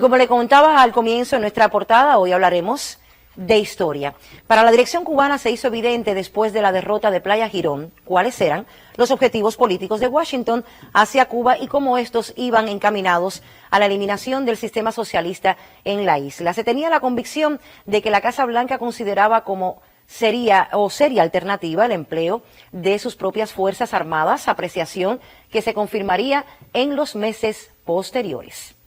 como le contaba al comienzo de nuestra portada, hoy hablaremos de historia. Para la dirección cubana se hizo evidente después de la derrota de Playa Girón cuáles eran los objetivos políticos de Washington hacia Cuba y cómo estos iban encaminados a la eliminación del sistema socialista en la isla. Se tenía la convicción de que la Casa Blanca consideraba como seria alternativa el empleo de sus propias Fuerzas Armadas, apreciación que se confirmaría en los meses posteriores.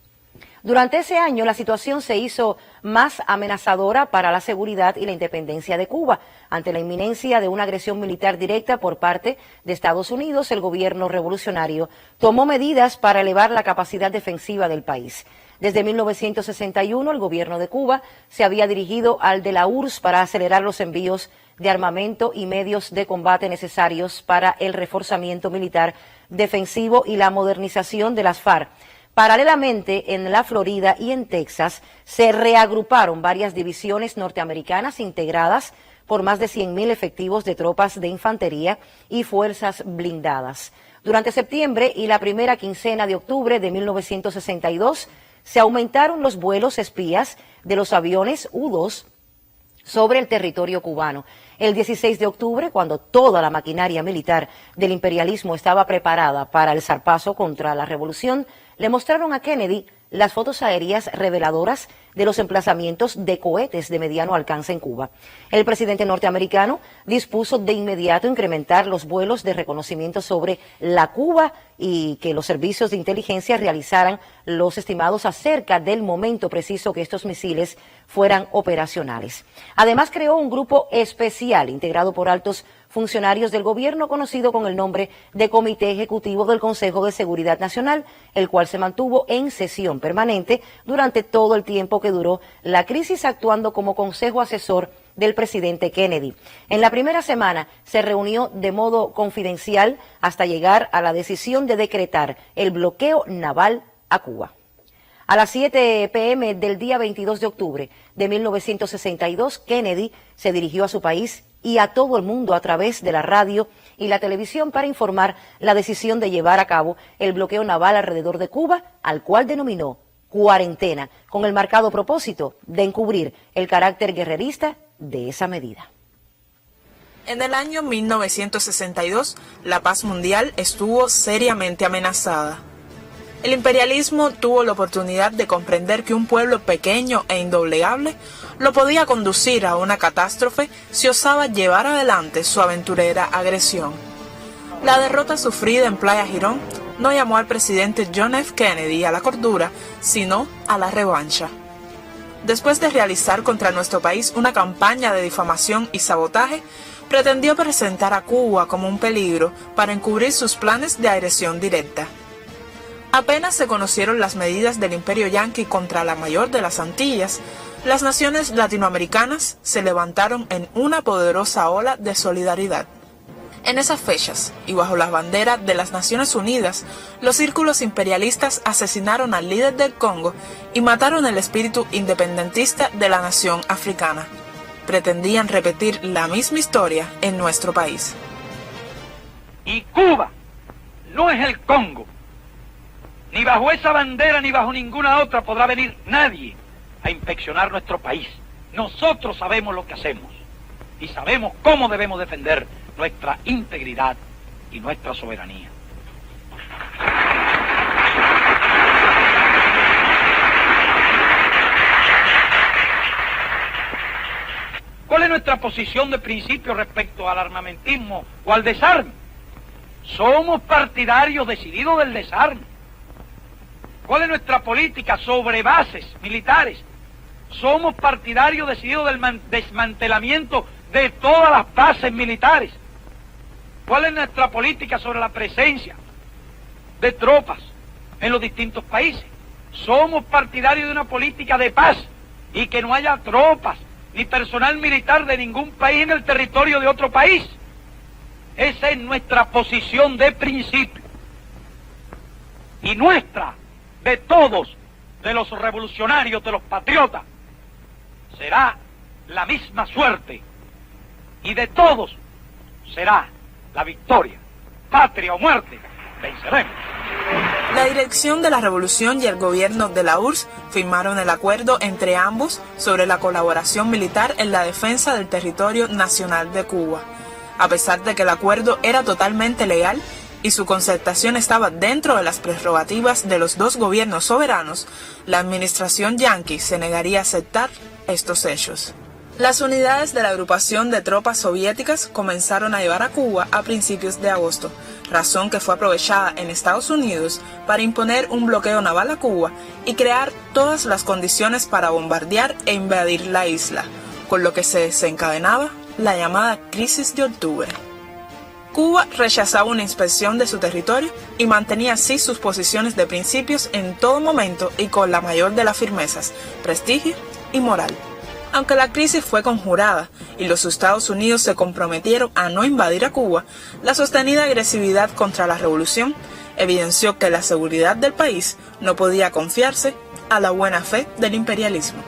Durante ese año, la situación se hizo más amenazadora para la seguridad y la independencia de Cuba. Ante la inminencia de una agresión militar directa por parte de Estados Unidos, el gobierno revolucionario tomó medidas para elevar la capacidad defensiva del país. Desde 1961, el gobierno de Cuba se había dirigido al de la URSS para acelerar los envíos de armamento y medios de combate necesarios para el reforzamiento militar defensivo y la modernización de las FARC. Paralelamente, en la Florida y en Texas se reagruparon varias divisiones norteamericanas integradas por más de 100.000 efectivos de tropas de infantería y fuerzas blindadas. Durante septiembre y la primera quincena de octubre de 1962 se aumentaron los vuelos espías de los aviones U-2 sobre el territorio cubano. El 16 de octubre, cuando toda la maquinaria militar del imperialismo estaba preparada para el zarpazo contra la revolución, le mostraron a Kennedy las fotos aéreas reveladoras de los emplazamientos de cohetes de mediano alcance en Cuba. El presidente norteamericano dispuso de inmediato incrementar los vuelos de reconocimiento sobre la Cuba y que los servicios de inteligencia realizaran los estimados acerca del momento preciso que estos misiles fueran operacionales. Además, creó un grupo especial integrado por altos funcionarios del gobierno conocido con el nombre de Comité Ejecutivo del Consejo de Seguridad Nacional, el cual se mantuvo en sesión permanente durante todo el tiempo que duró la crisis, actuando como consejo asesor del presidente Kennedy. En la primera semana se reunió de modo confidencial hasta llegar a la decisión de decretar el bloqueo naval a Cuba. A las 7 p.m. del día 22 de octubre de 1962, Kennedy se dirigió a su país y a todo el mundo a través de la radio y la televisión para informar la decisión de llevar a cabo el bloqueo naval alrededor de Cuba, al cual denominó cuarentena, con el marcado propósito de encubrir el carácter guerrerista de esa medida. En el año 1962, la paz mundial estuvo seriamente amenazada. El imperialismo tuvo la oportunidad de comprender que un pueblo pequeño e indoblegable lo podía conducir a una catástrofe si osaba llevar adelante su aventurera agresión. La derrota sufrida en Playa Girón no llamó al presidente John F. Kennedy a la cordura, sino a la revancha. Después de realizar contra nuestro país una campaña de difamación y sabotaje, pretendió presentar a Cuba como un peligro para encubrir sus planes de agresión directa. Apenas se conocieron las medidas del Imperio Yanqui contra la mayor de las Antillas, las naciones latinoamericanas se levantaron en una poderosa ola de solidaridad. En esas fechas, y bajo la bandera de las Naciones Unidas, los círculos imperialistas asesinaron al líder del Congo y mataron el espíritu independentista de la nación africana. Pretendían repetir la misma historia en nuestro país. Y Cuba no es el Congo. Ni bajo esa bandera ni bajo ninguna otra podrá venir nadie a inspeccionar nuestro país. Nosotros sabemos lo que hacemos y sabemos cómo debemos defender nuestra integridad y nuestra soberanía. ¿Cuál es nuestra posición de principio respecto al armamentismo o al desarme? Somos partidarios decididos del desarme. ¿Cuál es nuestra política sobre bases militares? Somos partidarios decididos del desmantelamiento de todas las bases militares. ¿Cuál es nuestra política sobre la presencia de tropas en los distintos países? Somos partidarios de una política de paz y que no haya tropas ni personal militar de ningún país en el territorio de otro país. Esa es nuestra posición de principio. Y nuestra, de todos, de los revolucionarios, de los patriotas, será la misma suerte. Y de todos será la victoria. Patria o muerte, venceremos. La dirección de la revolución y el gobierno de la URSS firmaron el acuerdo entre ambos sobre la colaboración militar en la defensa del territorio nacional de Cuba. A pesar de que el acuerdo era totalmente legal y su concertación estaba dentro de las prerrogativas de los dos gobiernos soberanos, la administración yanqui se negaría a aceptar estos hechos. Las unidades de la agrupación de tropas soviéticas comenzaron a llevar a Cuba a principios de agosto, razón que fue aprovechada en Estados Unidos para imponer un bloqueo naval a Cuba y crear todas las condiciones para bombardear e invadir la isla, con lo que se desencadenaba la llamada Crisis de Octubre. Cuba rechazaba una inspección de su territorio y mantenía así sus posiciones de principios en todo momento y con la mayor de las firmezas, prestigio y moral. Aunque la crisis fue conjurada y los Estados Unidos se comprometieron a no invadir a Cuba, la sostenida agresividad contra la revolución evidenció que la seguridad del país no podía confiarse a la buena fe del imperialismo.